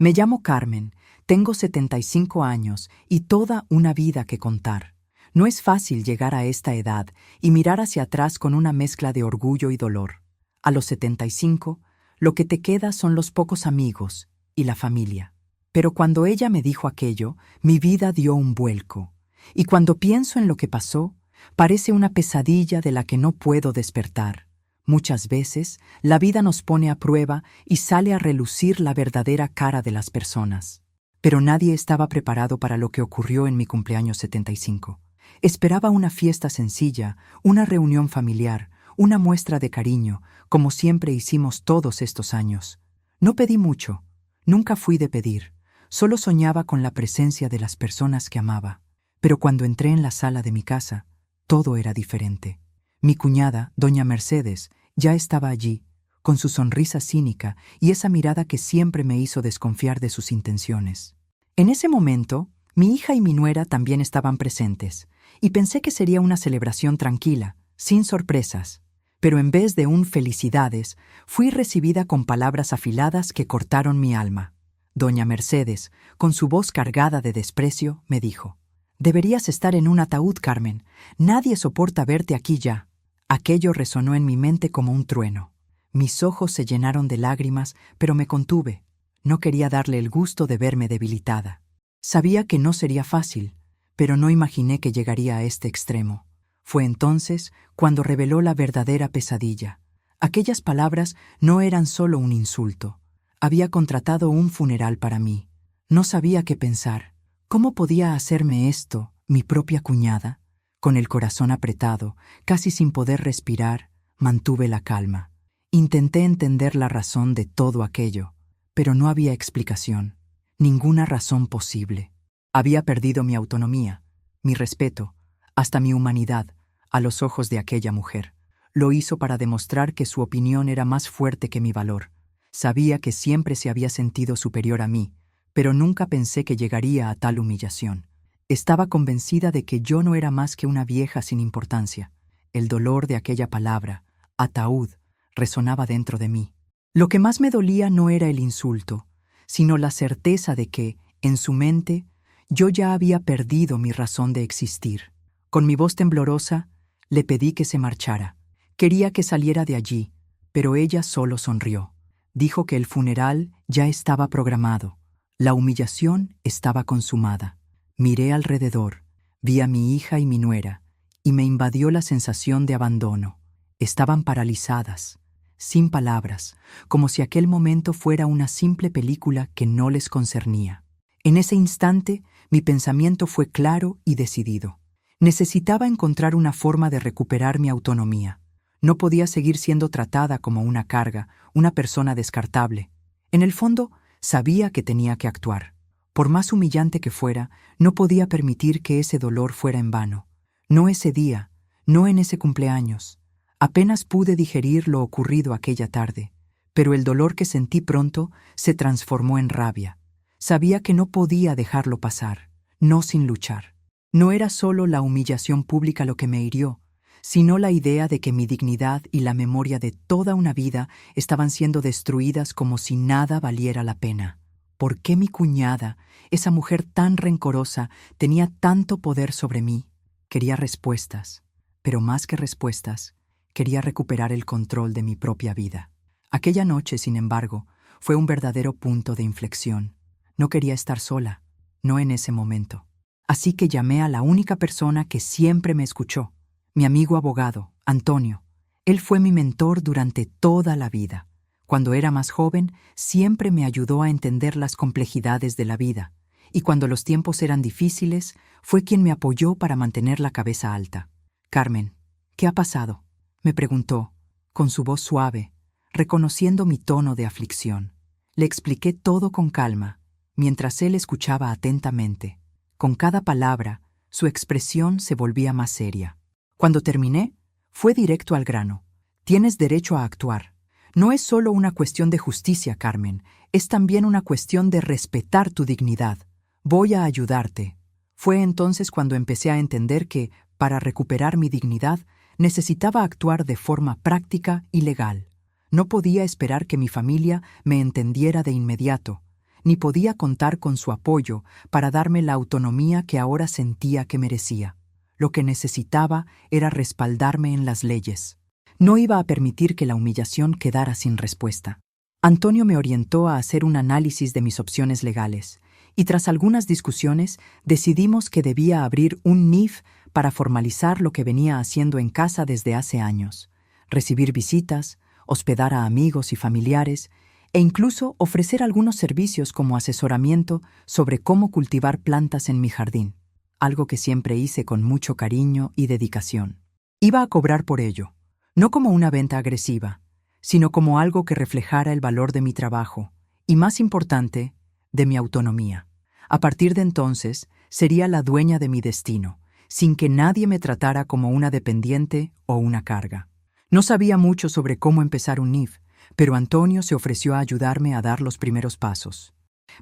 Me llamo Carmen, tengo 75 años y toda una vida que contar. No es fácil llegar a esta edad y mirar hacia atrás con una mezcla de orgullo y dolor. A los 75, lo que te queda son los pocos amigos y la familia. Pero cuando ella me dijo aquello, mi vida dio un vuelco. Y cuando pienso en lo que pasó, parece una pesadilla de la que no puedo despertar. Muchas veces, la vida nos pone a prueba y sale a relucir la verdadera cara de las personas. Pero nadie estaba preparado para lo que ocurrió en mi cumpleaños 75. Esperaba una fiesta sencilla, una reunión familiar, una muestra de cariño, como siempre hicimos todos estos años. No pedí mucho, nunca fui de pedir, solo soñaba con la presencia de las personas que amaba. Pero cuando entré en la sala de mi casa, todo era diferente. Mi cuñada, doña Mercedes, ya estaba allí, con su sonrisa cínica y esa mirada que siempre me hizo desconfiar de sus intenciones. En ese momento, mi hija y mi nuera también estaban presentes, y pensé que sería una celebración tranquila, sin sorpresas. Pero en vez de un felicidades, fui recibida con palabras afiladas que cortaron mi alma. Doña Mercedes, con su voz cargada de desprecio, me dijo: «Deberías estar en un ataúd, Carmen. Nadie soporta verte aquí ya». Aquello resonó en mi mente como un trueno. Mis ojos se llenaron de lágrimas, pero me contuve. No quería darle el gusto de verme debilitada. Sabía que no sería fácil, pero no imaginé que llegaría a este extremo. Fue entonces cuando reveló la verdadera pesadilla. Aquellas palabras no eran solo un insulto. Había contratado un funeral para mí. No sabía qué pensar. ¿Cómo podía hacerme esto, mi propia cuñada? Con el corazón apretado, casi sin poder respirar, mantuve la calma. Intenté entender la razón de todo aquello, pero no había explicación, ninguna razón posible. Había perdido mi autonomía, mi respeto, hasta mi humanidad, a los ojos de aquella mujer. Lo hizo para demostrar que su opinión era más fuerte que mi valor. Sabía que siempre se había sentido superior a mí, pero nunca pensé que llegaría a tal humillación. Estaba convencida de que yo no era más que una vieja sin importancia. El dolor de aquella palabra, ataúd, resonaba dentro de mí. Lo que más me dolía no era el insulto, sino la certeza de que, en su mente, yo ya había perdido mi razón de existir. Con mi voz temblorosa, le pedí que se marchara. Quería que saliera de allí, pero ella solo sonrió. Dijo que el funeral ya estaba programado. La humillación estaba consumada. Miré alrededor, vi a mi hija y mi nuera, y me invadió la sensación de abandono. Estaban paralizadas, sin palabras, como si aquel momento fuera una simple película que no les concernía. En ese instante, mi pensamiento fue claro y decidido. Necesitaba encontrar una forma de recuperar mi autonomía. No podía seguir siendo tratada como una carga, una persona descartable. En el fondo, sabía que tenía que actuar. Por más humillante que fuera, no podía permitir que ese dolor fuera en vano. No ese día, no en ese cumpleaños. Apenas pude digerir lo ocurrido aquella tarde, pero el dolor que sentí pronto se transformó en rabia. Sabía que no podía dejarlo pasar, no sin luchar. No era solo la humillación pública lo que me hirió, sino la idea de que mi dignidad y la memoria de toda una vida estaban siendo destruidas como si nada valiera la pena. ¿Por qué mi cuñada, esa mujer tan rencorosa, tenía tanto poder sobre mí? Quería respuestas, pero más que respuestas, quería recuperar el control de mi propia vida. Aquella noche, sin embargo, fue un verdadero punto de inflexión. No quería estar sola, no en ese momento. Así que llamé a la única persona que siempre me escuchó, mi amigo abogado, Antonio. Él fue mi mentor durante toda la vida. Cuando era más joven, siempre me ayudó a entender las complejidades de la vida, y cuando los tiempos eran difíciles, fue quien me apoyó para mantener la cabeza alta. «Carmen, ¿qué ha pasado?», me preguntó, con su voz suave, reconociendo mi tono de aflicción. Le expliqué todo con calma, mientras él escuchaba atentamente. Con cada palabra, su expresión se volvía más seria. Cuando terminé, fue directo al grano. «Tienes derecho a actuar. No es solo una cuestión de justicia, Carmen, es también una cuestión de respetar tu dignidad. Voy a ayudarte». Fue entonces cuando empecé a entender que, para recuperar mi dignidad, necesitaba actuar de forma práctica y legal. No podía esperar que mi familia me entendiera de inmediato, ni podía contar con su apoyo para darme la autonomía que ahora sentía que merecía. Lo que necesitaba era respaldarme en las leyes. No iba a permitir que la humillación quedara sin respuesta. Antonio me orientó a hacer un análisis de mis opciones legales, y tras algunas discusiones decidimos que debía abrir un NIF para formalizar lo que venía haciendo en casa desde hace años: recibir visitas, hospedar a amigos y familiares, e incluso ofrecer algunos servicios como asesoramiento sobre cómo cultivar plantas en mi jardín, algo que siempre hice con mucho cariño y dedicación. Iba a cobrar por ello, no como una venta agresiva, sino como algo que reflejara el valor de mi trabajo y, más importante, de mi autonomía. A partir de entonces, sería la dueña de mi destino, sin que nadie me tratara como una dependiente o una carga. No sabía mucho sobre cómo empezar un NIF, pero Antonio se ofreció a ayudarme a dar los primeros pasos.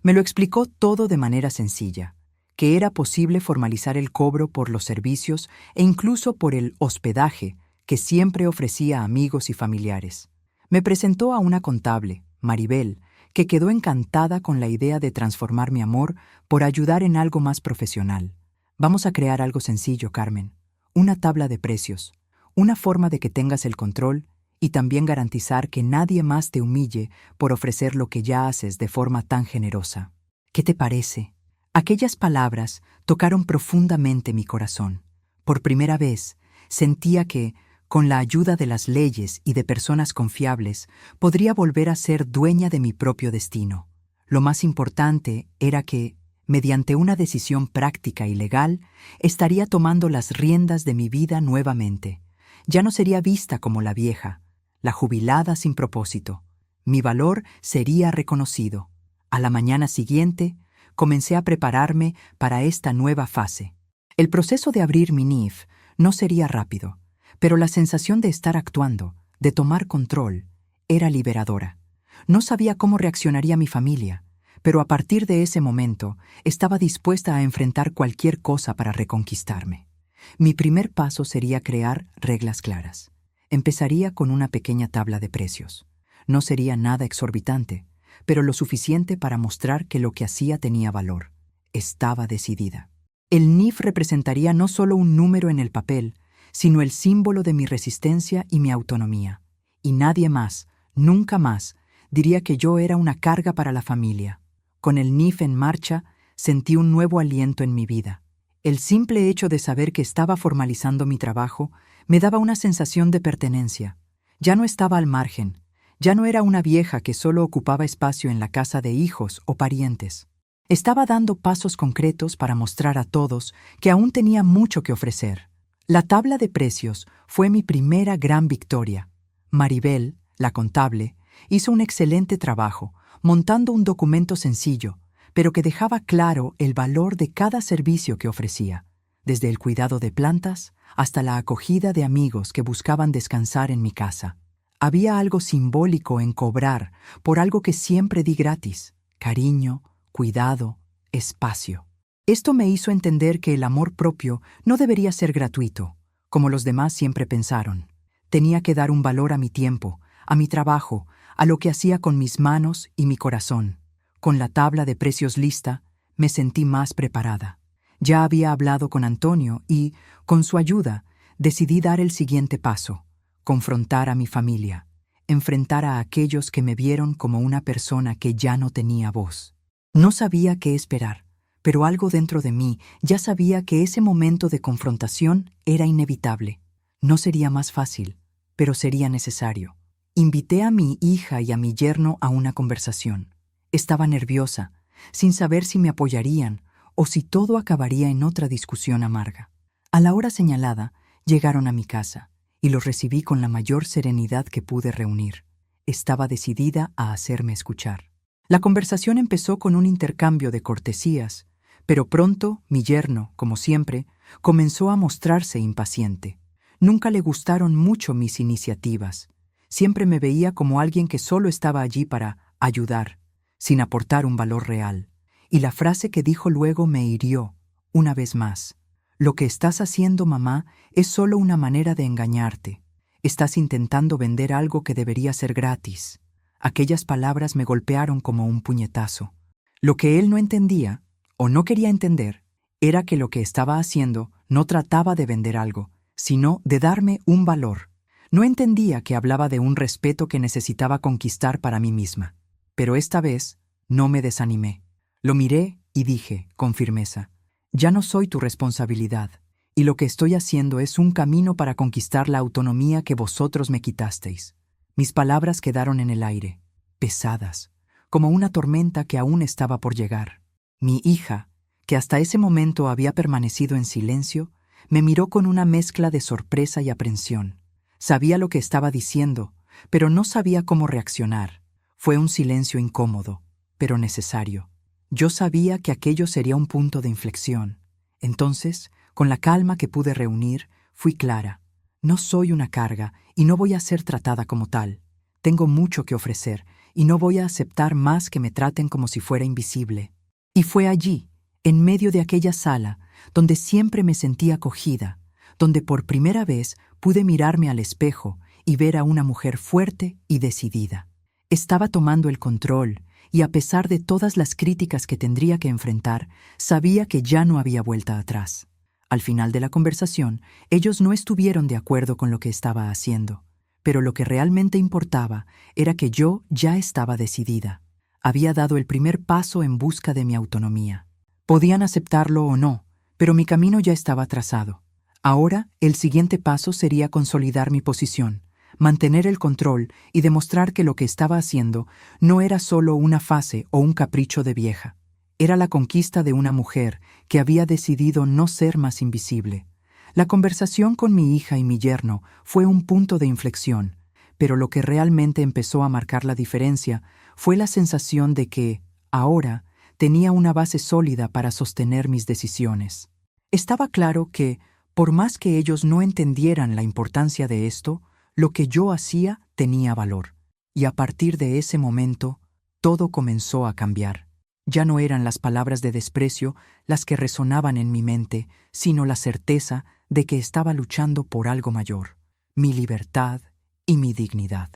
Me lo explicó todo de manera sencilla, que era posible formalizar el cobro por los servicios e incluso por el hospedaje que siempre ofrecía a amigos y familiares. Me presentó a una contable, Maribel, que quedó encantada con la idea de transformar mi amor por ayudar en algo más profesional. Vamos a crear algo sencillo, Carmen. Una tabla de precios, una forma de que tengas el control y también garantizar que nadie más te humille por ofrecer lo que ya haces de forma tan generosa. ¿Qué te parece? Aquellas palabras tocaron profundamente mi corazón. Por primera vez, sentía que, con la ayuda de las leyes y de personas confiables, podría volver a ser dueña de mi propio destino. Lo más importante era que, mediante una decisión práctica y legal, estaría tomando las riendas de mi vida nuevamente. Ya no sería vista como la vieja, la jubilada sin propósito. Mi valor sería reconocido. A la mañana siguiente, comencé a prepararme para esta nueva fase. El proceso de abrir mi NIF no sería rápido, pero la sensación de estar actuando, de tomar control, era liberadora. No sabía cómo reaccionaría mi familia, pero a partir de ese momento estaba dispuesta a enfrentar cualquier cosa para reconquistarme. Mi primer paso sería crear reglas claras. Empezaría con una pequeña tabla de precios. No sería nada exorbitante, pero lo suficiente para mostrar que lo que hacía tenía valor. Estaba decidida. El NIF representaría no solo un número en el papel, sino el símbolo de mi resistencia y mi autonomía. Y nadie más, nunca más, diría que yo era una carga para la familia. Con el NIF en marcha, sentí un nuevo aliento en mi vida. El simple hecho de saber que estaba formalizando mi trabajo me daba una sensación de pertenencia. Ya no estaba al margen. Ya no era una vieja que solo ocupaba espacio en la casa de hijos o parientes. Estaba dando pasos concretos para mostrar a todos que aún tenía mucho que ofrecer. La tabla de precios fue mi primera gran victoria. Maribel, la contable, hizo un excelente trabajo, montando un documento sencillo, pero que dejaba claro el valor de cada servicio que ofrecía, desde el cuidado de plantas hasta la acogida de amigos que buscaban descansar en mi casa. Había algo simbólico en cobrar por algo que siempre di gratis: cariño, cuidado, espacio. Esto me hizo entender que el amor propio no debería ser gratuito, como los demás siempre pensaron. Tenía que dar un valor a mi tiempo, a mi trabajo, a lo que hacía con mis manos y mi corazón. Con la tabla de precios lista, me sentí más preparada. Ya había hablado con Antonio y, con su ayuda, decidí dar el siguiente paso: confrontar a mi familia, enfrentar a aquellos que me vieron como una persona que ya no tenía voz. No sabía qué esperar, pero algo dentro de mí ya sabía que ese momento de confrontación era inevitable. No sería más fácil, pero sería necesario. Invité a mi hija y a mi yerno a una conversación. Estaba nerviosa, sin saber si me apoyarían o si todo acabaría en otra discusión amarga. A la hora señalada, llegaron a mi casa y los recibí con la mayor serenidad que pude reunir. Estaba decidida a hacerme escuchar. La conversación empezó con un intercambio de cortesías, pero pronto mi yerno, como siempre, comenzó a mostrarse impaciente. Nunca le gustaron mucho mis iniciativas. Siempre me veía como alguien que solo estaba allí para ayudar, sin aportar un valor real. Y la frase que dijo luego me hirió, una vez más. Lo que estás haciendo, mamá, es solo una manera de engañarte. Estás intentando vender algo que debería ser gratis. Aquellas palabras me golpearon como un puñetazo. Lo que él no entendía, o no quería entender, era que lo que estaba haciendo no trataba de vender algo, sino de darme un valor. No entendía que hablaba de un respeto que necesitaba conquistar para mí misma. Pero esta vez no me desanimé. Lo miré y dije, con firmeza, ya no soy tu responsabilidad, y lo que estoy haciendo es un camino para conquistar la autonomía que vosotros me quitasteis. Mis palabras quedaron en el aire, pesadas, como una tormenta que aún estaba por llegar. Mi hija, que hasta ese momento había permanecido en silencio, me miró con una mezcla de sorpresa y aprensión. Sabía lo que estaba diciendo, pero no sabía cómo reaccionar. Fue un silencio incómodo, pero necesario. Yo sabía que aquello sería un punto de inflexión. Entonces, con la calma que pude reunir, fui clara. No soy una carga y no voy a ser tratada como tal. Tengo mucho que ofrecer y no voy a aceptar más que me traten como si fuera invisible. Y fue allí, en medio de aquella sala, donde siempre me sentí acogida, donde por primera vez pude mirarme al espejo y ver a una mujer fuerte y decidida. Estaba tomando el control y a pesar de todas las críticas que tendría que enfrentar, sabía que ya no había vuelta atrás. Al final de la conversación, ellos no estuvieron de acuerdo con lo que estaba haciendo, pero lo que realmente importaba era que yo ya estaba decidida. Había dado el primer paso en busca de mi autonomía. Podían aceptarlo o no, pero mi camino ya estaba trazado. Ahora, el siguiente paso sería consolidar mi posición, mantener el control y demostrar que lo que estaba haciendo no era solo una fase o un capricho de vieja. Era la conquista de una mujer que había decidido no ser más invisible. La conversación con mi hija y mi yerno fue un punto de inflexión, pero lo que realmente empezó a marcar la diferencia fue la sensación de que, ahora, tenía una base sólida para sostener mis decisiones. Estaba claro que, por más que ellos no entendieran la importancia de esto, lo que yo hacía tenía valor. Y a partir de ese momento, todo comenzó a cambiar. Ya no eran las palabras de desprecio las que resonaban en mi mente, sino la certeza de que estaba luchando por algo mayor, mi libertad y mi dignidad.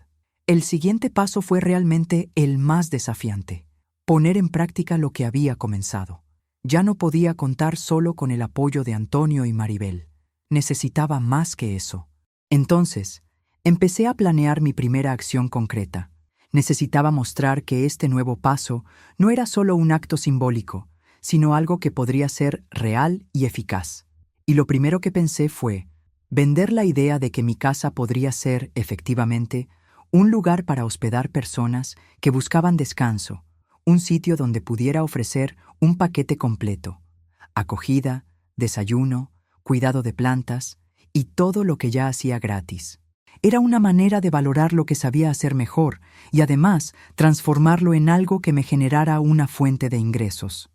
El siguiente paso fue realmente el más desafiante: poner en práctica lo que había comenzado. Ya no podía contar solo con el apoyo de Antonio y Maribel. Necesitaba más que eso. Entonces, empecé a planear mi primera acción concreta. Necesitaba mostrar que este nuevo paso no era solo un acto simbólico, sino algo que podría ser real y eficaz. Y lo primero que pensé fue vender la idea de que mi casa podría ser, efectivamente, un lugar para hospedar personas que buscaban descanso, un sitio donde pudiera ofrecer un paquete completo: acogida, desayuno, cuidado de plantas y todo lo que ya hacía gratis. Era una manera de valorar lo que sabía hacer mejor y además transformarlo en algo que me generara una fuente de ingresos.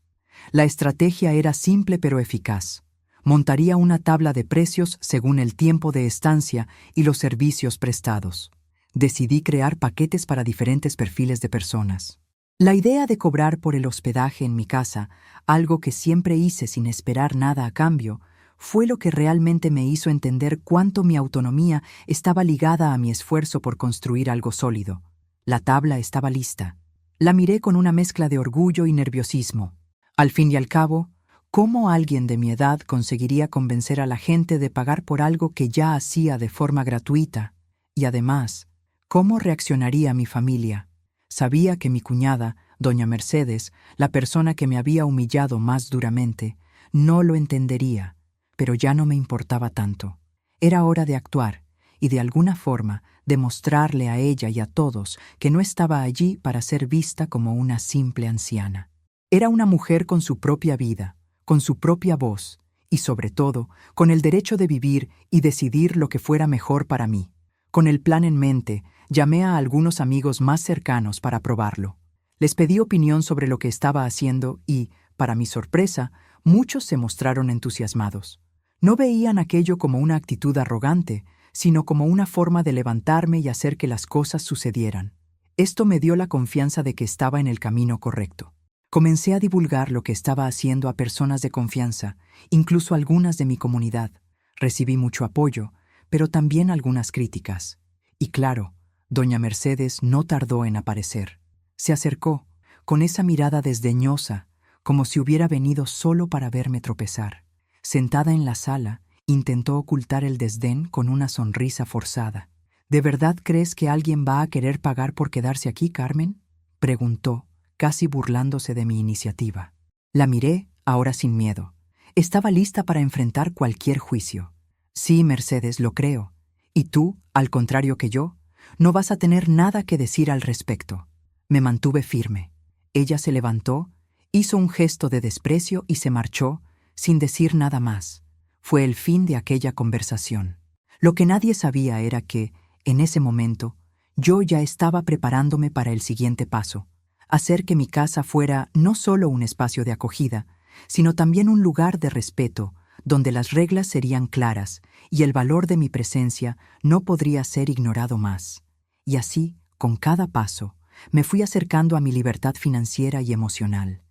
La estrategia era simple pero eficaz. Montaría una tabla de precios según el tiempo de estancia y los servicios prestados. Decidí crear paquetes para diferentes perfiles de personas. La idea de cobrar por el hospedaje en mi casa, algo que siempre hice sin esperar nada a cambio, fue lo que realmente me hizo entender cuánto mi autonomía estaba ligada a mi esfuerzo por construir algo sólido. La tabla estaba lista. La miré con una mezcla de orgullo y nerviosismo. Al fin y al cabo, ¿cómo alguien de mi edad conseguiría convencer a la gente de pagar por algo que ya hacía de forma gratuita? Y además, ¿cómo reaccionaría mi familia? Sabía que mi cuñada, doña Mercedes, la persona que me había humillado más duramente, no lo entendería. Pero ya no me importaba tanto. Era hora de actuar y de alguna forma demostrarle a ella y a todos que no estaba allí para ser vista como una simple anciana. Era una mujer con su propia vida, con su propia voz y, sobre todo, con el derecho de vivir y decidir lo que fuera mejor para mí. Con el plan en mente, llamé a algunos amigos más cercanos para probarlo. Les pedí opinión sobre lo que estaba haciendo y, para mi sorpresa, muchos se mostraron entusiasmados. No veían aquello como una actitud arrogante, sino como una forma de levantarme y hacer que las cosas sucedieran. Esto me dio la confianza de que estaba en el camino correcto. Comencé a divulgar lo que estaba haciendo a personas de confianza, incluso algunas de mi comunidad. Recibí mucho apoyo, pero también algunas críticas. Y claro, doña Mercedes no tardó en aparecer. Se acercó, con esa mirada desdeñosa, como si hubiera venido solo para verme tropezar. Sentada en la sala, intentó ocultar el desdén con una sonrisa forzada. ¿De verdad crees que alguien va a querer pagar por quedarse aquí, Carmen?, preguntó, casi burlándose de mi iniciativa. La miré, ahora sin miedo. Estaba lista para enfrentar cualquier juicio. Sí, Mercedes, lo creo. Y tú, al contrario que yo, no vas a tener nada que decir al respecto. Me mantuve firme. Ella se levantó, hizo un gesto de desprecio y se marchó, sin decir nada más. Fue el fin de aquella conversación. Lo que nadie sabía era que, en ese momento, yo ya estaba preparándome para el siguiente paso: hacer que mi casa fuera no solo un espacio de acogida, sino también un lugar de respeto, donde las reglas serían claras y el valor de mi presencia no podría ser ignorado más. Y así, con cada paso, me fui acercando a mi libertad financiera y emocional.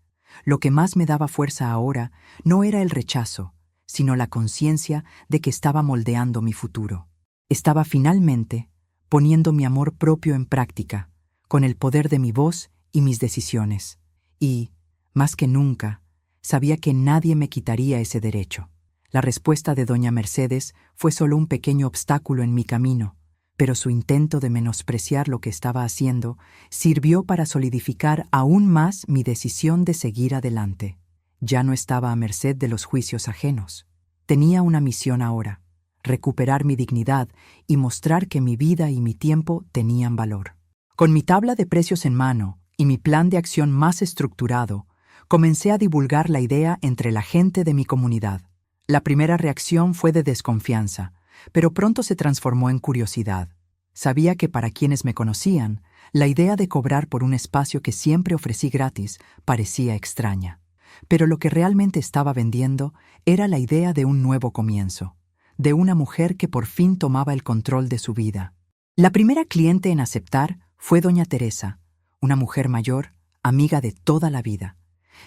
Lo que más me daba fuerza ahora no era el rechazo, sino la conciencia de que estaba moldeando mi futuro. Estaba finalmente poniendo mi amor propio en práctica, con el poder de mi voz y mis decisiones. Y, más que nunca, sabía que nadie me quitaría ese derecho. La respuesta de doña Mercedes fue solo un pequeño obstáculo en mi camino, pero su intento de menospreciar lo que estaba haciendo sirvió para solidificar aún más mi decisión de seguir adelante. Ya no estaba a merced de los juicios ajenos. Tenía una misión ahora: recuperar mi dignidad y mostrar que mi vida y mi tiempo tenían valor. Con mi tabla de precios en mano y mi plan de acción más estructurado, comencé a divulgar la idea entre la gente de mi comunidad. La primera reacción fue de desconfianza, pero pronto se transformó en curiosidad. Sabía que para quienes me conocían, la idea de cobrar por un espacio que siempre ofrecí gratis parecía extraña. Pero lo que realmente estaba vendiendo era la idea de un nuevo comienzo, de una mujer que por fin tomaba el control de su vida. La primera cliente en aceptar fue doña Teresa, una mujer mayor, amiga de toda la vida.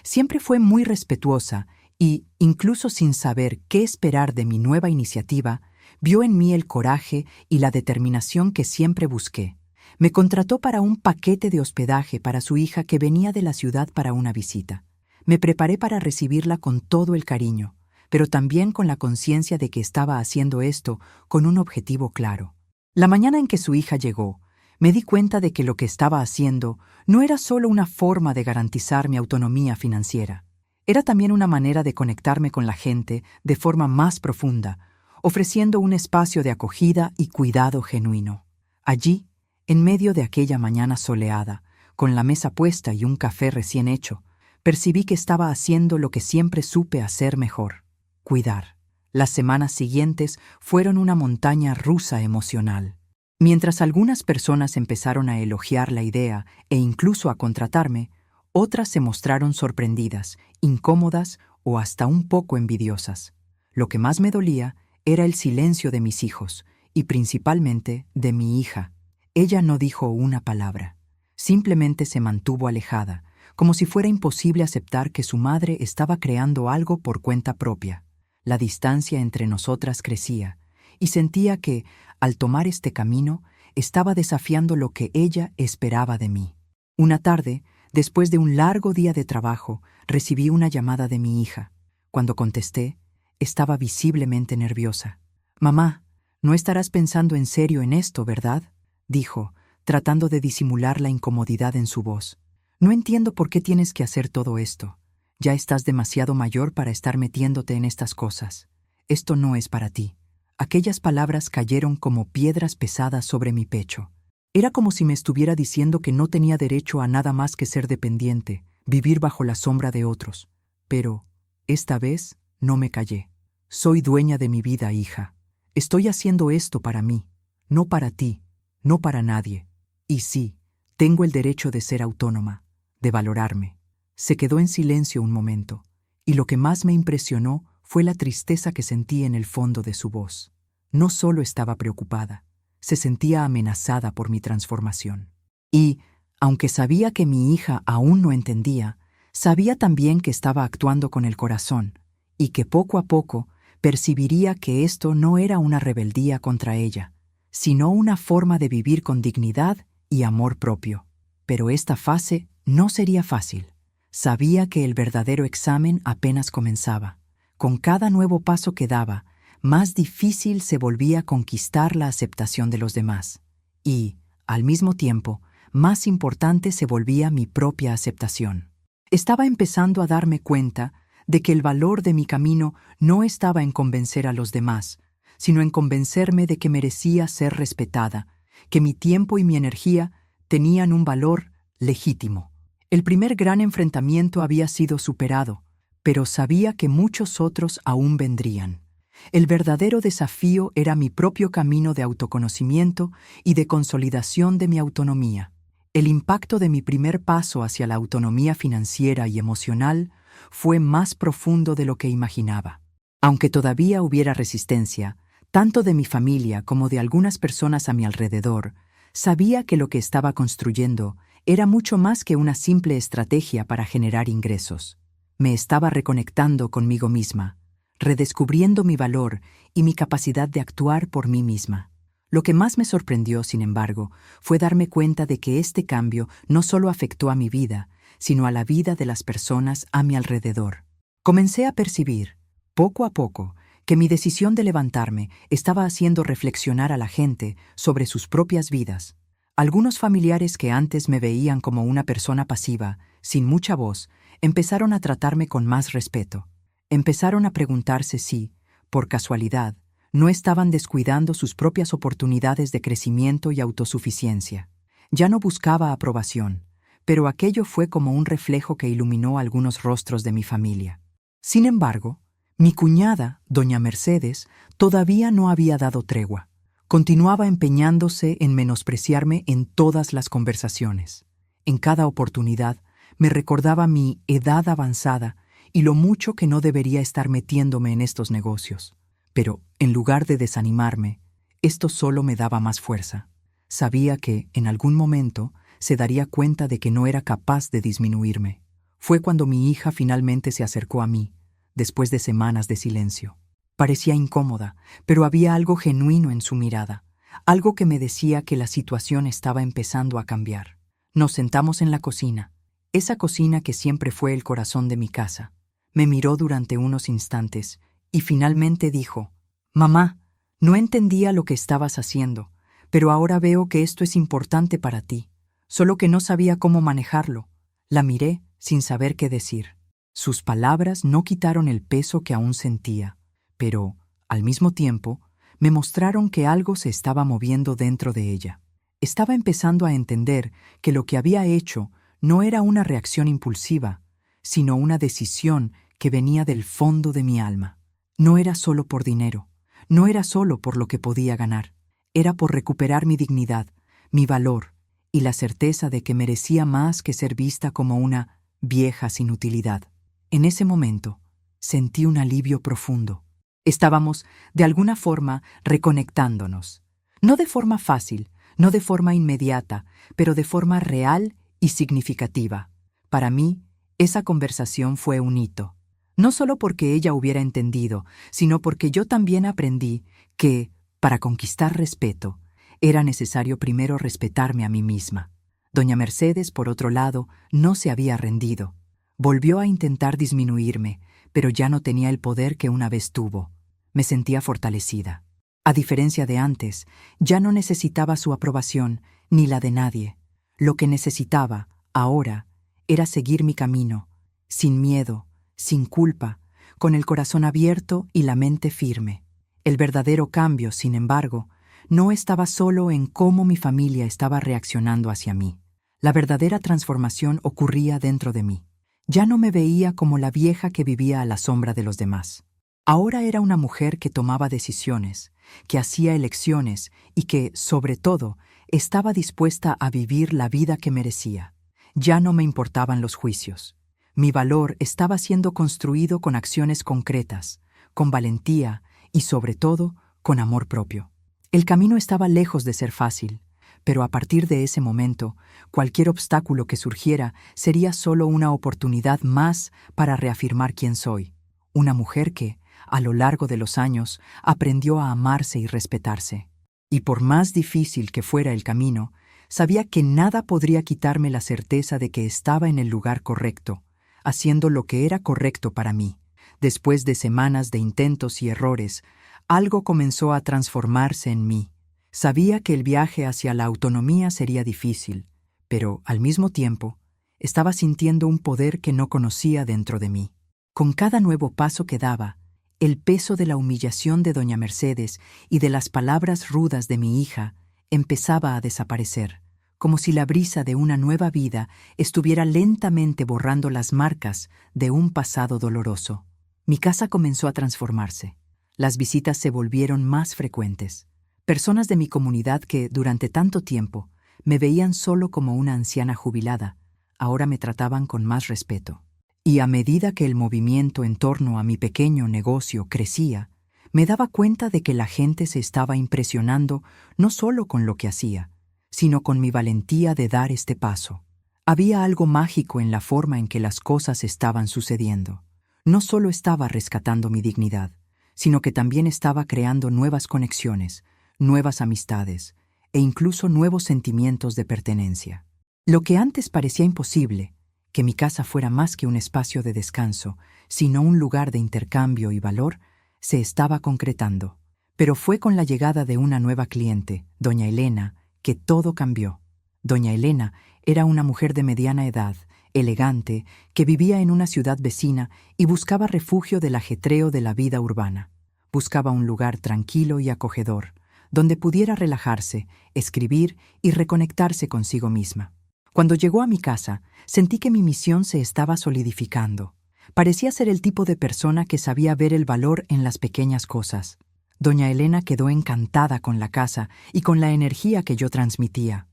Siempre fue muy respetuosa y, incluso sin saber qué esperar de mi nueva iniciativa, vio en mí el coraje y la determinación que siempre busqué. Me contrató para un paquete de hospedaje para su hija que venía de la ciudad para una visita. Me preparé para recibirla con todo el cariño, pero también con la conciencia de que estaba haciendo esto con un objetivo claro. La mañana en que su hija llegó, me di cuenta de que lo que estaba haciendo no era solo una forma de garantizar mi autonomía financiera. Era también una manera de conectarme con la gente de forma más profunda, ofreciendo un espacio de acogida y cuidado genuino. Allí, en medio de aquella mañana soleada, con la mesa puesta y un café recién hecho, percibí que estaba haciendo lo que siempre supe hacer mejor: cuidar. Las semanas siguientes fueron una montaña rusa emocional. Mientras algunas personas empezaron a elogiar la idea e incluso a contratarme, otras se mostraron sorprendidas, incómodas o hasta un poco envidiosas. Lo que más me dolía era el silencio de mis hijos, y principalmente de mi hija. Ella no dijo una palabra. Simplemente se mantuvo alejada, como si fuera imposible aceptar que su madre estaba creando algo por cuenta propia. La distancia entre nosotras crecía, y sentía que, al tomar este camino, estaba desafiando lo que ella esperaba de mí. Una tarde, después de un largo día de trabajo, recibí una llamada de mi hija. Cuando contesté, estaba visiblemente nerviosa. «Mamá, no estarás pensando en serio en esto, ¿verdad?», dijo, tratando de disimular la incomodidad en su voz. «No entiendo por qué tienes que hacer todo esto. Ya estás demasiado mayor para estar metiéndote en estas cosas. Esto no es para ti». Aquellas palabras cayeron como piedras pesadas sobre mi pecho. Era como si me estuviera diciendo que no tenía derecho a nada más que ser dependiente, vivir bajo la sombra de otros. Pero, esta vez, no me callé. «Soy dueña de mi vida, hija. Estoy haciendo esto para mí, no para ti, no para nadie. Y sí, tengo el derecho de ser autónoma, de valorarme». Se quedó en silencio un momento, y lo que más me impresionó fue la tristeza que sentí en el fondo de su voz. No solo estaba preocupada, se sentía amenazada por mi transformación. Y, aunque sabía que mi hija aún no entendía, sabía también que estaba actuando con el corazón, y que poco a poco percibiría que esto no era una rebeldía contra ella, sino una forma de vivir con dignidad y amor propio. Pero esta fase No sería fácil. Sabía que el verdadero examen apenas comenzaba. Con cada nuevo paso que daba, más difícil se volvía conquistar la aceptación de los demás. Y, al mismo tiempo, más importante se volvía mi propia aceptación. Estaba empezando a darme cuenta de que el valor de mi camino no estaba en convencer a los demás, sino en convencerme de que merecía ser respetada, que mi tiempo y mi energía tenían un valor legítimo. El primer gran enfrentamiento había sido superado, pero sabía que muchos otros aún vendrían. El verdadero desafío era mi propio camino de autoconocimiento y de consolidación de mi autonomía. El impacto de mi primer paso hacia la autonomía financiera y emocional fue más profundo de lo que imaginaba. Aunque todavía hubiera resistencia, tanto de mi familia como de algunas personas a mi alrededor, sabía que lo que estaba construyendo era mucho más que una simple estrategia para generar ingresos. Me estaba reconectando conmigo misma, redescubriendo mi valor y mi capacidad de actuar por mí misma. Lo que más me sorprendió, sin embargo, fue darme cuenta de que este cambio no solo afectó a mi vida, sino a la vida de las personas a mi alrededor. Comencé a percibir, poco a poco, que mi decisión de levantarme estaba haciendo reflexionar a la gente sobre sus propias vidas. Algunos familiares que antes me veían como una persona pasiva, sin mucha voz, empezaron a tratarme con más respeto. Empezaron a preguntarse si, por casualidad, no estaban descuidando sus propias oportunidades de crecimiento y autosuficiencia. Ya no buscaba aprobación, pero aquello fue como un reflejo que iluminó algunos rostros de mi familia. Sin embargo, mi cuñada, doña Mercedes, todavía no había dado tregua. Continuaba empeñándose en menospreciarme en todas las conversaciones. En cada oportunidad me recordaba mi edad avanzada y lo mucho que no debería estar metiéndome en estos negocios. Pero, en lugar de desanimarme, esto solo me daba más fuerza. Sabía que, en algún momento, se daría cuenta de que no era capaz de disminuirme. Fue cuando mi hija finalmente se acercó a mí, después de semanas de silencio. Parecía incómoda, pero había algo genuino en su mirada, algo que me decía que la situación estaba empezando a cambiar. Nos sentamos en la cocina, esa cocina que siempre fue el corazón de mi casa. Me miró durante unos instantes y finalmente dijo: «Mamá, no entendía lo que estabas haciendo, pero ahora veo que esto es importante para ti, solo que no sabía cómo manejarlo». La miré sin saber qué decir. Sus palabras no quitaron el peso que aún sentía, pero, al mismo tiempo, me mostraron que algo se estaba moviendo dentro de ella. Estaba empezando a entender que lo que había hecho no era una reacción impulsiva, sino una decisión que venía del fondo de mi alma. No era solo por dinero, no era solo por lo que podía ganar, era por recuperar mi dignidad, mi valor y la certeza de que merecía más que ser vista como una vieja sin utilidad. En ese momento, sentí un alivio profundo. Estábamos, de alguna forma, reconectándonos. No de forma fácil, no de forma inmediata, pero de forma real y significativa. Para mí, esa conversación fue un hito. No solo porque ella hubiera entendido, sino porque yo también aprendí que, para conquistar respeto, era necesario primero respetarme a mí misma. Doña Mercedes, por otro lado, no se había rendido. Volvió a intentar disminuirme, pero ya no tenía el poder que una vez tuvo. Me sentía fortalecida. A diferencia de antes, ya no necesitaba su aprobación, ni la de nadie. Lo que necesitaba, ahora, era seguir mi camino, sin miedo, sin culpa, con el corazón abierto y la mente firme. El verdadero cambio, sin embargo, no estaba solo en cómo mi familia estaba reaccionando hacia mí. La verdadera transformación ocurría dentro de mí. Ya no me veía como la vieja que vivía a la sombra de los demás. Ahora era una mujer que tomaba decisiones, que hacía elecciones y que, sobre todo, estaba dispuesta a vivir la vida que merecía. Ya no me importaban los juicios. Mi valor estaba siendo construido con acciones concretas, con valentía y, sobre todo, con amor propio. El camino estaba lejos de ser fácil, pero a partir de ese momento, cualquier obstáculo que surgiera sería solo una oportunidad más para reafirmar quién soy. Una mujer que, a lo largo de los años, aprendió a amarse y respetarse. Y por más difícil que fuera el camino, Sabía que nada podría quitarme la certeza de que estaba en el lugar correcto, haciendo lo que era correcto para mí. Después de semanas de intentos y errores, algo comenzó a transformarse en mí. Sabía que el viaje hacia la autonomía sería difícil, pero, al mismo tiempo, estaba sintiendo un poder que no conocía dentro de mí. Con cada nuevo paso que daba, el peso de la humillación de doña Mercedes y de las palabras rudas de mi hija empezaba a desaparecer, como si la brisa de una nueva vida estuviera lentamente borrando las marcas de un pasado doloroso. Mi casa comenzó a transformarse. Las visitas se volvieron más frecuentes. Personas de mi comunidad que, durante tanto tiempo, me veían solo como una anciana jubilada, ahora me trataban con más respeto. Y a medida que el movimiento en torno a mi pequeño negocio crecía, me daba cuenta de que la gente se estaba impresionando no solo con lo que hacía, sino con mi valentía de dar este paso. Había algo mágico en la forma en que las cosas estaban sucediendo. No solo estaba rescatando mi dignidad, sino que también estaba creando nuevas conexiones, nuevas amistades e incluso nuevos sentimientos de pertenencia. Lo que antes parecía imposible, que mi casa fuera más que un espacio de descanso, sino un lugar de intercambio y valor, se estaba concretando. Pero fue con la llegada de una nueva cliente, doña Elena, que todo cambió. Doña Elena era una mujer de mediana edad, elegante, que vivía en una ciudad vecina y buscaba refugio del ajetreo de la vida urbana. Buscaba un lugar tranquilo y acogedor, donde pudiera relajarse, escribir y reconectarse consigo misma. Cuando llegó a mi casa, sentí que mi misión se estaba solidificando. Parecía ser el tipo de persona que sabía ver el valor en las pequeñas cosas. Doña Elena quedó encantada con la casa y con la energía que yo transmitía.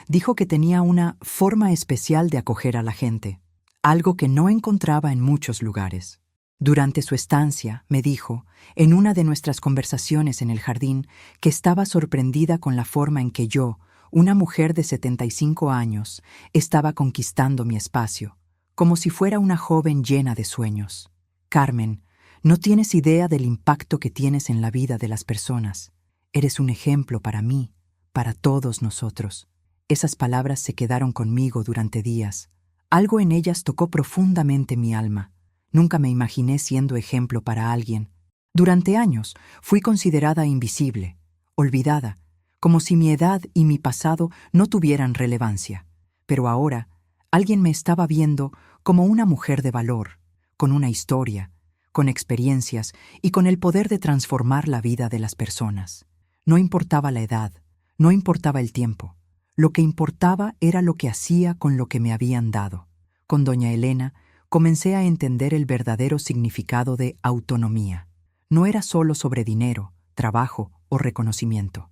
Dijo que tenía una forma especial de acoger a la gente, algo que no encontraba en muchos lugares. Durante su estancia, me dijo, en una de nuestras conversaciones en el jardín, que estaba sorprendida con la forma en que yo, una mujer de 75 años, estaba conquistando mi espacio, como si fuera una joven llena de sueños. Carmen, no tienes idea del impacto que tienes en la vida de las personas. Eres un ejemplo para mí, para todos nosotros. Esas palabras se quedaron conmigo durante días. Algo en ellas tocó profundamente mi alma. Nunca me imaginé siendo ejemplo para alguien. Durante años fui considerada invisible, olvidada, como si mi edad y mi pasado no tuvieran relevancia. Pero ahora, alguien me estaba viendo como una mujer de valor, con una historia, con experiencias y con el poder de transformar la vida de las personas. No importaba la edad, no importaba el tiempo. Lo que importaba era lo que hacía con lo que me habían dado. Con doña Elena comencé a entender el verdadero significado de autonomía. No era solo sobre dinero, trabajo o reconocimiento.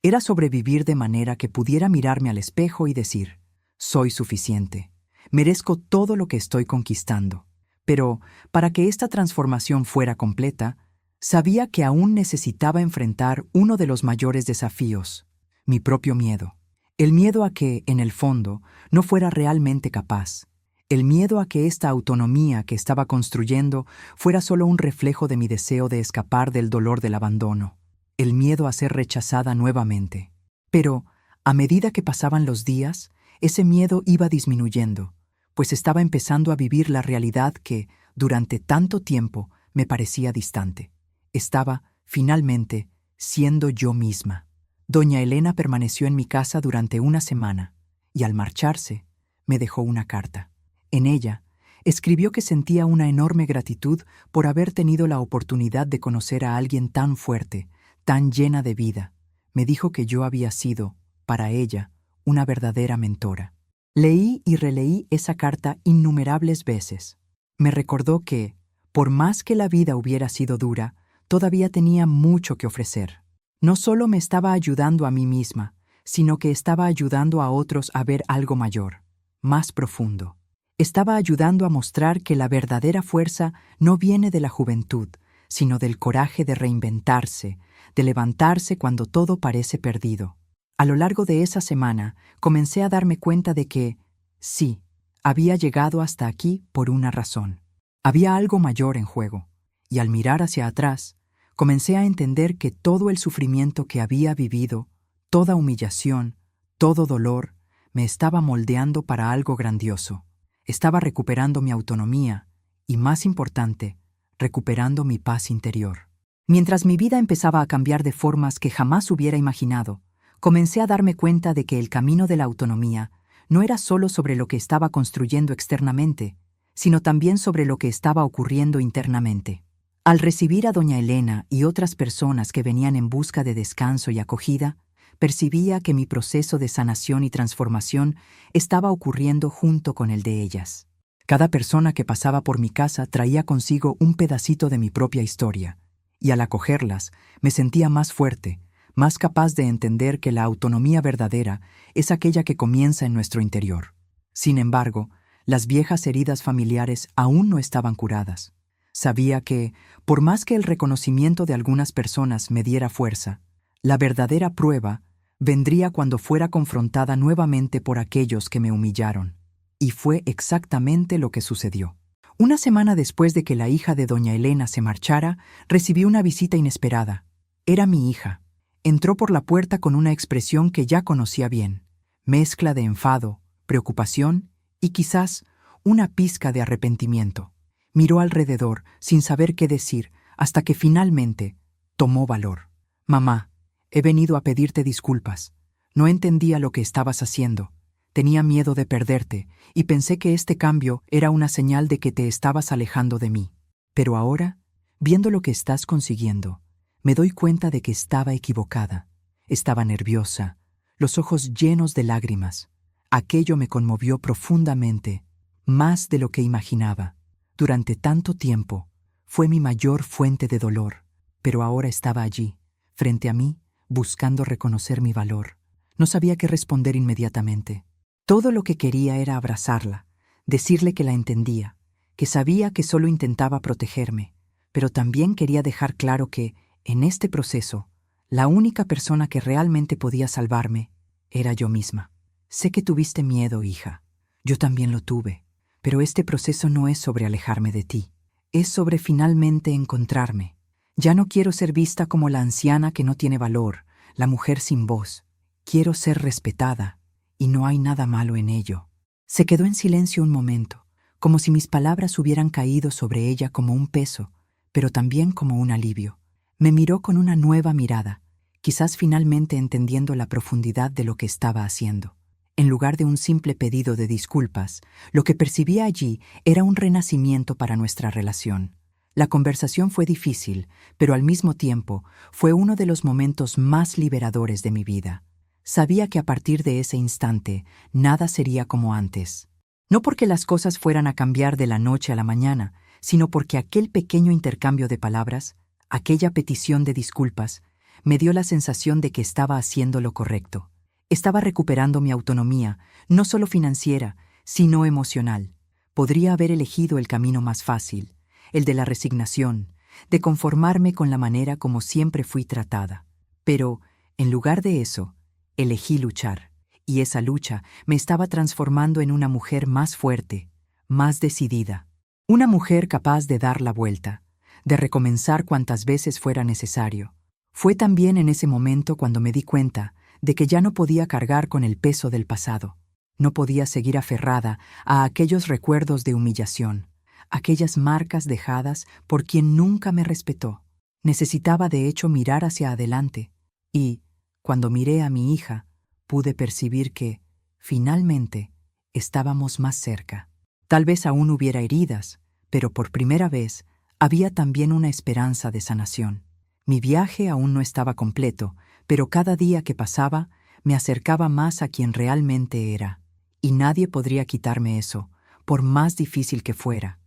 Era sobrevivir de manera que pudiera mirarme al espejo y decir, soy suficiente, merezco todo lo que estoy conquistando. Pero, para que esta transformación fuera completa, sabía que aún necesitaba enfrentar uno de los mayores desafíos, mi propio miedo. El miedo a que, en el fondo, no fuera realmente capaz. El miedo a que esta autonomía que estaba construyendo fuera solo un reflejo de mi deseo de escapar del dolor del abandono. El miedo a ser rechazada nuevamente. Pero, a medida que pasaban los días, ese miedo iba disminuyendo, pues estaba empezando a vivir la realidad que, durante tanto tiempo, me parecía distante. Estaba, finalmente, siendo yo misma. Doña Elena permaneció en mi casa durante una semana, y al marcharse, me dejó una carta. En ella, escribió que sentía una enorme gratitud por haber tenido la oportunidad de conocer a alguien tan fuerte, tan llena de vida. Me dijo que yo había sido, para ella, una verdadera mentora. Leí y releí esa carta innumerables veces. Me recordó que, por más que la vida hubiera sido dura, todavía tenía mucho que ofrecer. No solo me estaba ayudando a mí misma, sino que estaba ayudando a otros a ver algo mayor, más profundo. Estaba ayudando a mostrar que la verdadera fuerza no viene de la juventud, sino del coraje de reinventarse, de levantarse cuando todo parece perdido. A lo largo de esa semana, comencé a darme cuenta de que, sí, había llegado hasta aquí por una razón. Había algo mayor en juego, y al mirar hacia atrás, comencé a entender que todo el sufrimiento que había vivido, toda humillación, todo dolor, me estaba moldeando para algo grandioso. Estaba recuperando mi autonomía y, más importante, recuperando mi paz interior. Mientras mi vida empezaba a cambiar de formas que jamás hubiera imaginado, comencé a darme cuenta de que el camino de la autonomía no era solo sobre lo que estaba construyendo externamente, sino también sobre lo que estaba ocurriendo internamente. Al recibir a doña Elena y otras personas que venían en busca de descanso y acogida, percibía que mi proceso de sanación y transformación estaba ocurriendo junto con el de ellas. Cada persona que pasaba por mi casa traía consigo un pedacito de mi propia historia, y al acogerlas me sentía más fuerte, más capaz de entender que la autonomía verdadera es aquella que comienza en nuestro interior. Sin embargo, las viejas heridas familiares aún no estaban curadas. Sabía que, por más que el reconocimiento de algunas personas me diera fuerza, la verdadera prueba vendría cuando fuera confrontada nuevamente por aquellos que me humillaron. Y fue exactamente lo que sucedió. Una semana después de que la hija de doña Elena se marchara, recibí una visita inesperada. Era mi hija. Entró por la puerta con una expresión que ya conocía bien, mezcla de enfado, preocupación y quizás una pizca de arrepentimiento. Miró alrededor sin saber qué decir hasta que finalmente tomó valor. «Mamá, he venido a pedirte disculpas. No entendía lo que estabas haciendo. Tenía miedo de perderte y pensé que este cambio era una señal de que te estabas alejando de mí. Pero ahora, viendo lo que estás consiguiendo, me doy cuenta de que estaba equivocada. Estaba nerviosa, los ojos llenos de lágrimas. Aquello me conmovió profundamente, más de lo que imaginaba. Durante tanto tiempo, fue mi mayor fuente de dolor, pero ahora estaba allí, frente a mí, buscando reconocer mi valor. No sabía qué responder inmediatamente. Todo lo que quería era abrazarla, decirle que la entendía, que sabía que solo intentaba protegerme, pero también quería dejar claro que, en este proceso, la única persona que realmente podía salvarme era yo misma. Sé que tuviste miedo, hija. Yo también lo tuve. Pero este proceso no es sobre alejarme de ti. Es sobre finalmente encontrarme. Ya no quiero ser vista como la anciana que no tiene valor, la mujer sin voz. Quiero ser respetada, y no hay nada malo en ello». Se quedó en silencio un momento, como si mis palabras hubieran caído sobre ella como un peso, pero también como un alivio. Me miró con una nueva mirada, quizás finalmente entendiendo la profundidad de lo que estaba haciendo. En lugar de un simple pedido de disculpas, lo que percibía allí era un renacimiento para nuestra relación. La conversación fue difícil, pero al mismo tiempo fue uno de los momentos más liberadores de mi vida. Sabía que a partir de ese instante nada sería como antes. No porque las cosas fueran a cambiar de la noche a la mañana, sino porque aquel pequeño intercambio de palabras, aquella petición de disculpas, me dio la sensación de que estaba haciendo lo correcto. Estaba recuperando mi autonomía, no solo financiera, sino emocional. Podría haber elegido el camino más fácil, el de la resignación, de conformarme con la manera como siempre fui tratada. Pero, en lugar de eso, elegí luchar, y esa lucha me estaba transformando en una mujer más fuerte, más decidida. Una mujer capaz de dar la vuelta, de recomenzar cuantas veces fuera necesario. Fue también en ese momento cuando me di cuenta de que ya no podía cargar con el peso del pasado. No podía seguir aferrada a aquellos recuerdos de humillación, aquellas marcas dejadas por quien nunca me respetó. Necesitaba de hecho mirar hacia adelante, y, cuando miré a mi hija, pude percibir que, finalmente, estábamos más cerca. Tal vez aún hubiera heridas, pero por primera vez había también una esperanza de sanación. Mi viaje aún no estaba completo, pero cada día que pasaba me acercaba más a quien realmente era, y nadie podría quitarme eso, por más difícil que fuera.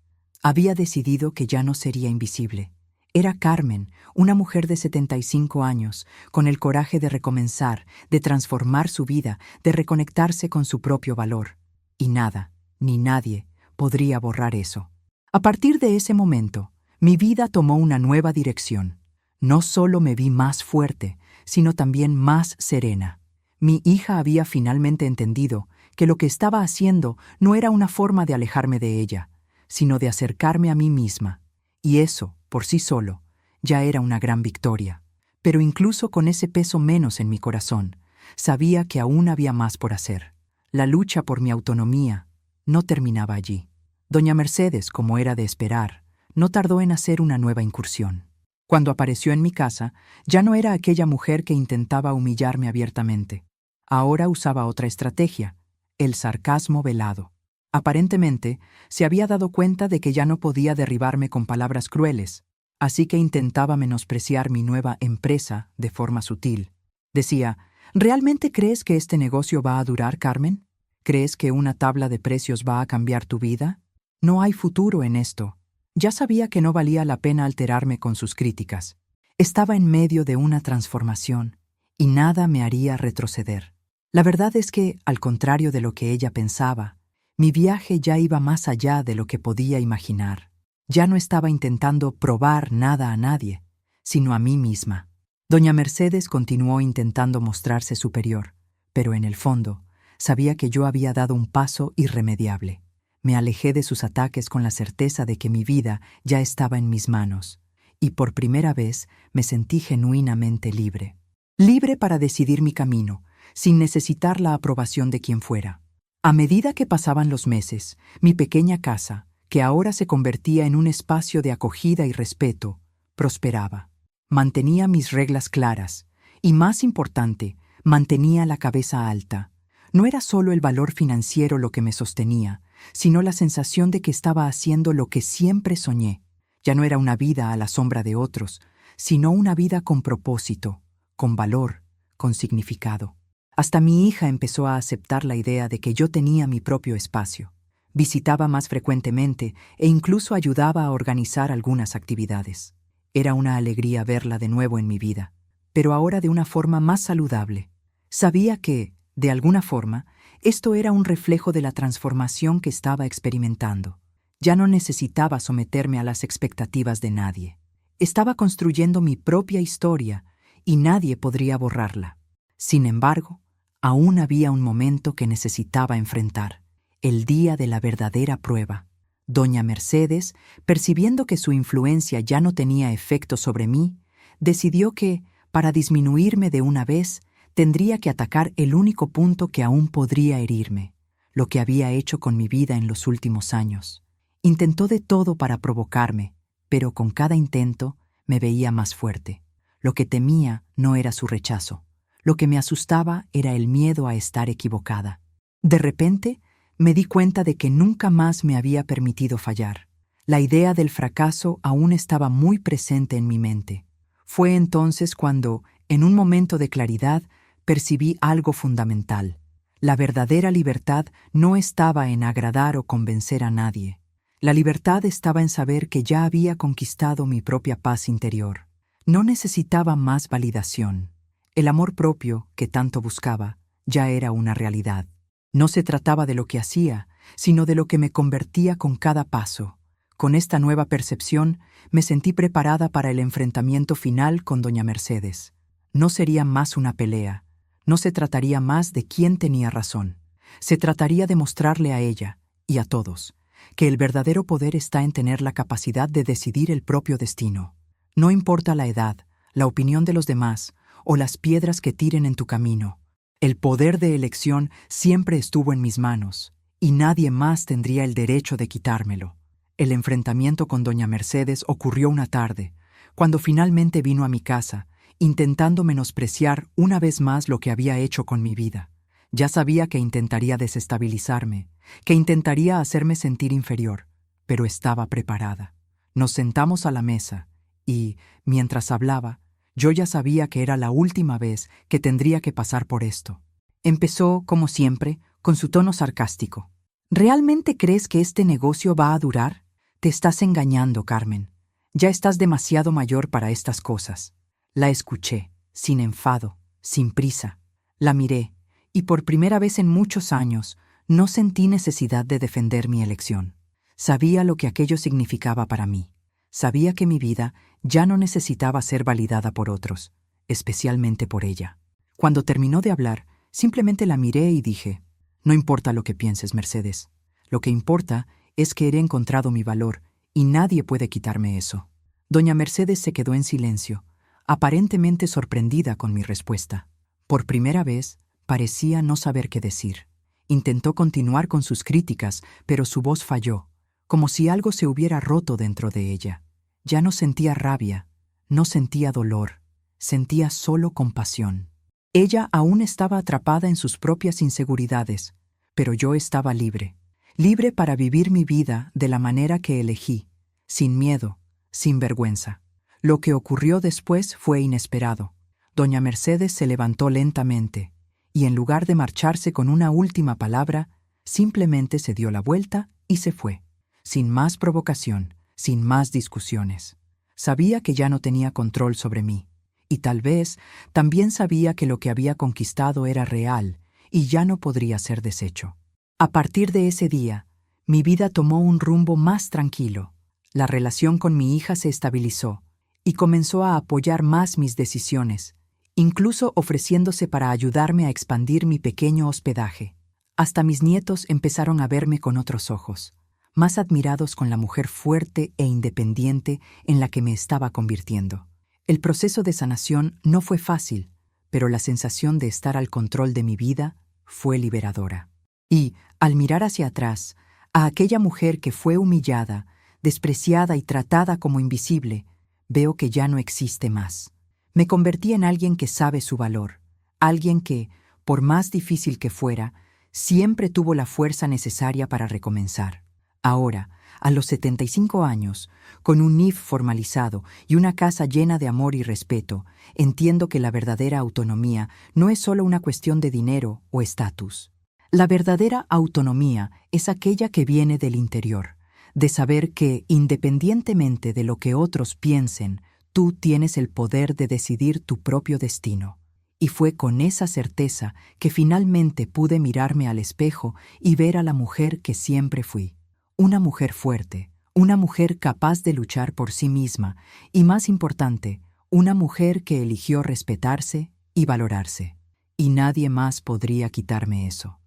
Había decidido que ya no sería invisible. Era Carmen, una mujer de 75 años, con el coraje de recomenzar, de transformar su vida, de reconectarse con su propio valor. Y nada, ni nadie, podría borrar eso. A partir de ese momento, mi vida tomó una nueva dirección. No solo me vi más fuerte, sino también más serena. Mi hija había finalmente entendido que lo que estaba haciendo no era una forma de alejarme de ella, sino de acercarme a mí misma, y eso, por sí solo, ya era una gran victoria. Pero incluso con ese peso menos en mi corazón, sabía que aún había más por hacer. La lucha por mi autonomía no terminaba allí. Doña Mercedes, como era de esperar, no tardó en hacer una nueva incursión. Cuando apareció en mi casa, ya no era aquella mujer que intentaba humillarme abiertamente. Ahora usaba otra estrategia, el sarcasmo velado. Aparentemente, se había dado cuenta de que ya no podía derribarme con palabras crueles, así que intentaba menospreciar mi nueva empresa de forma sutil. Decía, ¿realmente crees que este negocio va a durar, Carmen? ¿Crees que una tabla de precios va a cambiar tu vida? No hay futuro en esto. Ya sabía que no valía la pena alterarme con sus críticas. Estaba en medio de una transformación, y nada me haría retroceder. La verdad es que, al contrario de lo que ella pensaba, mi viaje ya iba más allá de lo que podía imaginar. Ya no estaba intentando probar nada a nadie, sino a mí misma. Doña Mercedes continuó intentando mostrarse superior, pero en el fondo, sabía que yo había dado un paso irremediable. Me alejé de sus ataques con la certeza de que mi vida ya estaba en mis manos, y por primera vez me sentí genuinamente libre. Libre para decidir mi camino, sin necesitar la aprobación de quien fuera. A medida que pasaban los meses, mi pequeña casa, que ahora se convertía en un espacio de acogida y respeto, prosperaba. Mantenía mis reglas claras, y más importante, mantenía la cabeza alta. No era solo el valor financiero lo que me sostenía, sino la sensación de que estaba haciendo lo que siempre soñé. Ya no era una vida a la sombra de otros, sino una vida con propósito, con valor, con significado. Hasta mi hija empezó a aceptar la idea de que yo tenía mi propio espacio. Visitaba más frecuentemente e incluso ayudaba a organizar algunas actividades. Era una alegría verla de nuevo en mi vida, pero ahora de una forma más saludable. Sabía que, de alguna forma, esto era un reflejo de la transformación que estaba experimentando. Ya no necesitaba someterme a las expectativas de nadie. Estaba construyendo mi propia historia y nadie podría borrarla. Sin embargo, aún había un momento que necesitaba enfrentar, el día de la verdadera prueba. Doña Mercedes, percibiendo que su influencia ya no tenía efecto sobre mí, decidió que, para disminuirme de una vez, tendría que atacar el único punto que aún podría herirme, lo que había hecho con mi vida en los últimos años. Intentó de todo para provocarme, pero con cada intento me veía más fuerte. Lo que temía no era su rechazo. Lo que me asustaba era el miedo a estar equivocada. De repente, me di cuenta de que nunca más me había permitido fallar. La idea del fracaso aún estaba muy presente en mi mente. Fue entonces cuando, en un momento de claridad, percibí algo fundamental. La verdadera libertad no estaba en agradar o convencer a nadie. La libertad estaba en saber que ya había conquistado mi propia paz interior. No necesitaba más validación. El amor propio, que tanto buscaba, ya era una realidad. No se trataba de lo que hacía, sino de lo que me convertía con cada paso. Con esta nueva percepción, me sentí preparada para el enfrentamiento final con doña Mercedes. No sería más una pelea. No se trataría más de quién tenía razón. Se trataría de mostrarle a ella, y a todos, que el verdadero poder está en tener la capacidad de decidir el propio destino. No importa la edad, la opinión de los demás, o las piedras que tiren en tu camino. El poder de elección siempre estuvo en mis manos, y nadie más tendría el derecho de quitármelo. El enfrentamiento con doña Mercedes ocurrió una tarde, cuando finalmente vino a mi casa, intentando menospreciar una vez más lo que había hecho con mi vida. Ya sabía que intentaría desestabilizarme, que intentaría hacerme sentir inferior, pero estaba preparada. Nos sentamos a la mesa, y, mientras hablaba, yo ya sabía que era la última vez que tendría que pasar por esto. Empezó, como siempre, con su tono sarcástico. ¿Realmente crees que este negocio va a durar? Te estás engañando, Carmen. Ya estás demasiado mayor para estas cosas. La escuché, sin enfado, sin prisa. La miré, y por primera vez en muchos años, no sentí necesidad de defender mi elección. Sabía lo que aquello significaba para mí. Sabía que mi vida ya no necesitaba ser validada por otros, especialmente por ella. Cuando terminó de hablar, simplemente la miré y dije, no importa lo que pienses, Mercedes. Lo que importa es que he encontrado mi valor y nadie puede quitarme eso. Doña Mercedes se quedó en silencio, aparentemente sorprendida con mi respuesta. Por primera vez, parecía no saber qué decir. Intentó continuar con sus críticas, pero su voz falló, como si algo se hubiera roto dentro de ella. Ya no sentía rabia, no sentía dolor, sentía solo compasión. Ella aún estaba atrapada en sus propias inseguridades, pero yo estaba libre. Libre para vivir mi vida de la manera que elegí, sin miedo, sin vergüenza. Lo que ocurrió después fue inesperado. Doña Mercedes se levantó lentamente, y en lugar de marcharse con una última palabra, simplemente se dio la vuelta y se fue, sin más provocación, sin más discusiones. Sabía que ya no tenía control sobre mí, y tal vez también sabía que lo que había conquistado era real y ya no podría ser deshecho. A partir de ese día, mi vida tomó un rumbo más tranquilo. La relación con mi hija se estabilizó y comenzó a apoyar más mis decisiones, incluso ofreciéndose para ayudarme a expandir mi pequeño hospedaje. Hasta mis nietos empezaron a verme con otros ojos, más admirados con la mujer fuerte e independiente en la que me estaba convirtiendo. El proceso de sanación no fue fácil, pero la sensación de estar al control de mi vida fue liberadora. Y, al mirar hacia atrás, a aquella mujer que fue humillada, despreciada y tratada como invisible, veo que ya no existe más. Me convertí en alguien que sabe su valor, alguien que, por más difícil que fuera, siempre tuvo la fuerza necesaria para recomenzar. Ahora, a los 75 años, con un NIF formalizado y una casa llena de amor y respeto, entiendo que la verdadera autonomía no es solo una cuestión de dinero o estatus. La verdadera autonomía es aquella que viene del interior, de saber que, independientemente de lo que otros piensen, tú tienes el poder de decidir tu propio destino. Y fue con esa certeza que finalmente pude mirarme al espejo y ver a la mujer que siempre fui. Una mujer fuerte, una mujer capaz de luchar por sí misma y, más importante, una mujer que eligió respetarse y valorarse. Y nadie más podría quitarme eso.